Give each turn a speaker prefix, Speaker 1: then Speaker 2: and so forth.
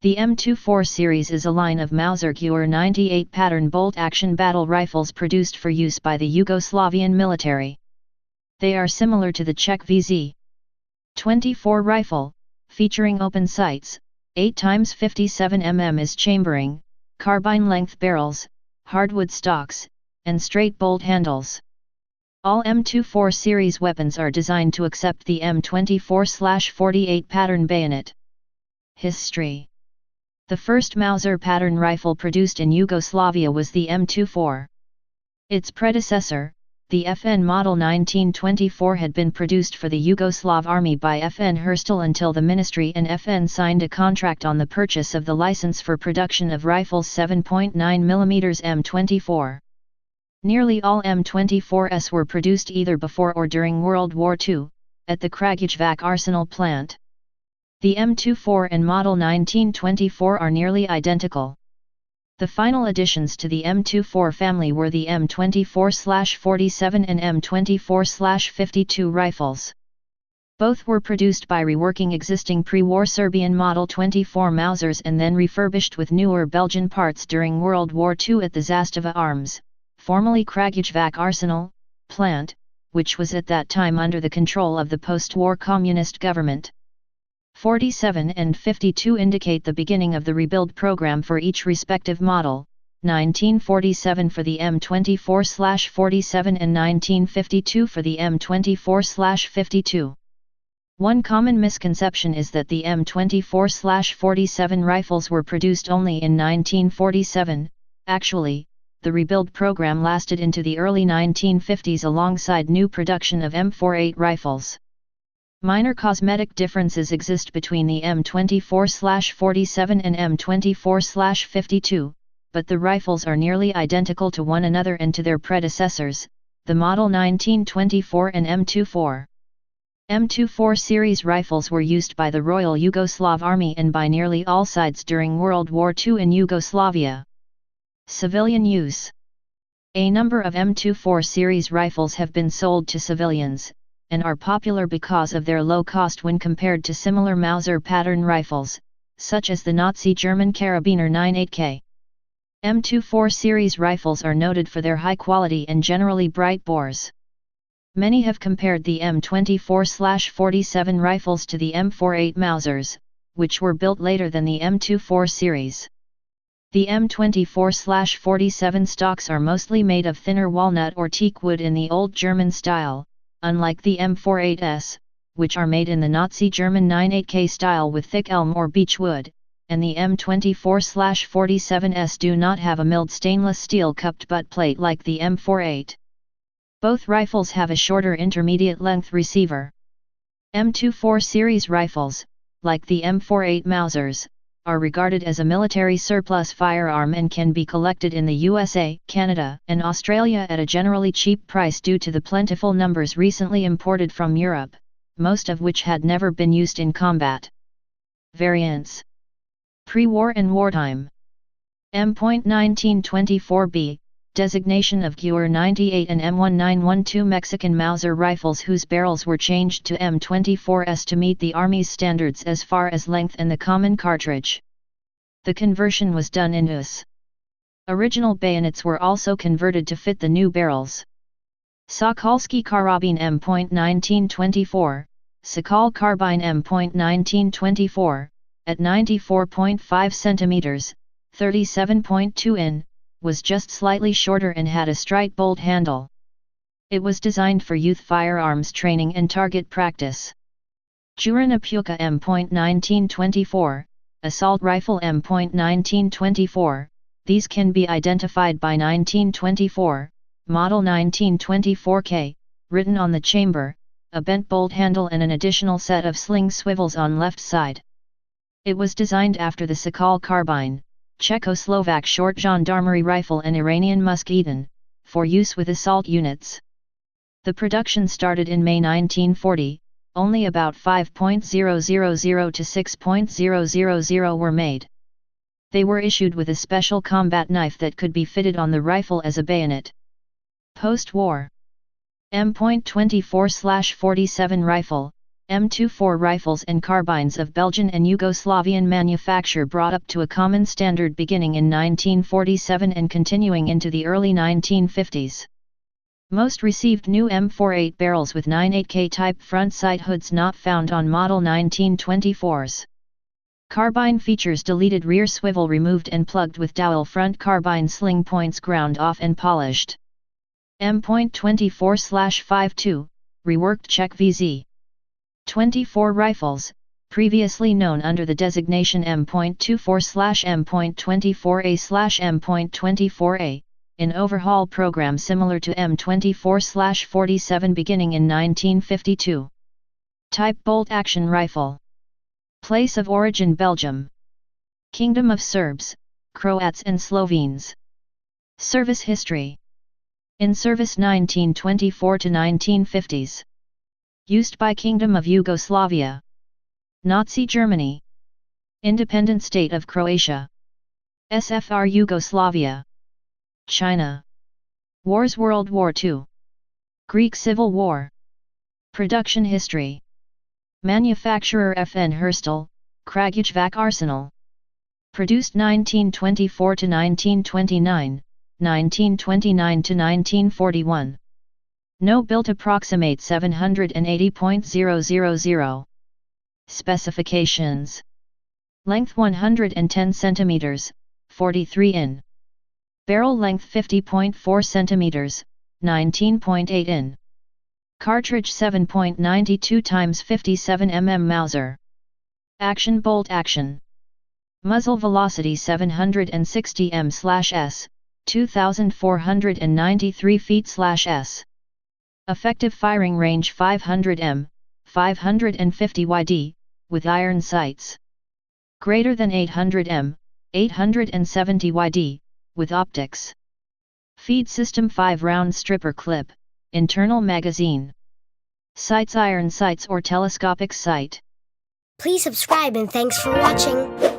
Speaker 1: The M24 series is a line of Mauser Gür 98 pattern bolt-action battle rifles produced for use by the Yugoslavian military. They are similar to the Czech VZ-24 rifle, featuring open sights, 8x57 mm is chambering, carbine-length barrels, hardwood stocks, and straight bolt handles. All M24 series weapons are designed to accept the M24/48 pattern bayonet. History. The first Mauser pattern rifle produced in Yugoslavia was the M24. Its predecessor, the FN Model 1924, had been produced for the Yugoslav Army by FN Herstal until the Ministry and FN signed a contract on the purchase of the license for production of rifles 7.9 mm M24. Nearly all M24s were produced either before or during World War II, at the Kragujevac Arsenal plant. The M24 and Model 1924 are nearly identical. The final additions to the M24 family were the M24/47 and M24/52 rifles. Both were produced by reworking existing pre-war Serbian Model 24 Mausers and then refurbished with newer Belgian parts during World War II at the Zastava Arms, formerly Kragujevac Arsenal, plant, which was at that time under the control of the post-war communist government. 47 and 52 indicate the beginning of the rebuild program for each respective model, 1947 for the M24/47 and 1952 for the M24/52. One common misconception is that the M24/47 rifles were produced only in 1947. Actually, the rebuild program lasted into the early 1950s alongside new production of M48 rifles. Minor cosmetic differences exist between the M24/47 and M24/52, but the rifles are nearly identical to one another and to their predecessors, the Model 1924 and M24. M24 series rifles were used by the Royal Yugoslav Army and by nearly all sides during World War II in Yugoslavia. Civilian use. A number of M24 series rifles have been sold to civilians, and are popular because of their low cost when compared to similar Mauser pattern rifles, such as the Nazi German Karabiner 98K. M24 series rifles are noted for their high quality and generally bright bores. Many have compared the M24/47 rifles to the M48 Mausers, which were built later than the M24 series. The M24/47 stocks are mostly made of thinner walnut or teak wood in the old German style, unlike the M48s, which are made in the Nazi German 98K style with thick elm or beech wood, and the M24/47s do not have a milled stainless steel cupped butt plate like the M48. Both rifles have a shorter intermediate length receiver. M24 series rifles, like the M48 Mausers, are regarded as a military surplus firearm and can be collected in the USA, Canada, and Australia at a generally cheap price due to the plentiful numbers recently imported from Europe, most of which had never been used in combat. Variants. Pre-war and wartime. M.1924B, designation of Gür 98 and M1912 Mexican Mauser rifles whose barrels were changed to M24s to meet the Army's standards as far as length and the common cartridge. The conversion was done in US. Original bayonets were also converted to fit the new barrels. Sokolski Karabin M.1924, Sokol Carbine M.1924, at 94.5 cm, 37.2 in, was just slightly shorter and had a straight bolt handle. It was designed for youth firearms training and target practice. Jurina Puka M.1924, Assault Rifle M.1924, these can be identified by 1924, Model 1924K, written on the chamber, a bent bolt handle and an additional set of sling swivels on left side. It was designed after the Sokol Carbine, Czechoslovak short gendarmerie rifle and Iranian Musketon, for use with assault units. The production started in May 1940, only about 5.000 to 6.000 were made. They were issued with a special combat knife that could be fitted on the rifle as a bayonet. Post-war. M.24/47 rifle, M24 rifles and carbines of Belgian and Yugoslavian manufacture brought up to a common standard beginning in 1947 and continuing into the early 1950s. Most received new M48 barrels with 98K type front sight hoods not found on model 1924s. Carbine features deleted rear swivel removed and plugged with dowel front carbine sling points ground off and polished. M.24/52, reworked Czech VZ. 24 rifles, previously known under the designation M.24/M.24A/M.24A, an overhaul program similar to M24/47 beginning in 1952. Type bolt-action rifle. Place of origin Belgium. Kingdom of Serbs, Croats and Slovenes. Service history. In service 1924 to 1950s. Used by Kingdom of Yugoslavia. Nazi Germany. Independent State of Croatia. SFR Yugoslavia. China. Wars World War II. Greek Civil War. Production history. Manufacturer FN Herstal, Kragujevac Arsenal. Produced 1924 to 1929, 1929 to 1941. No built approximate 780.000. Specifications. Length 110 cm, 43 in. Barrel length 50.4 cm, 19.8 in. Cartridge 7.92 x 57 mm Mauser. Action bolt action. Muzzle velocity 760 m/s, 2493 feet/s. Effective firing range 500 m, 550 yd, with iron sights. Greater than 800 m, 870 yd, with optics. Feed system 5-round stripper clip, internal magazine. Sights iron sights or telescopic sight.
Speaker 2: Please subscribe and thanks for watching.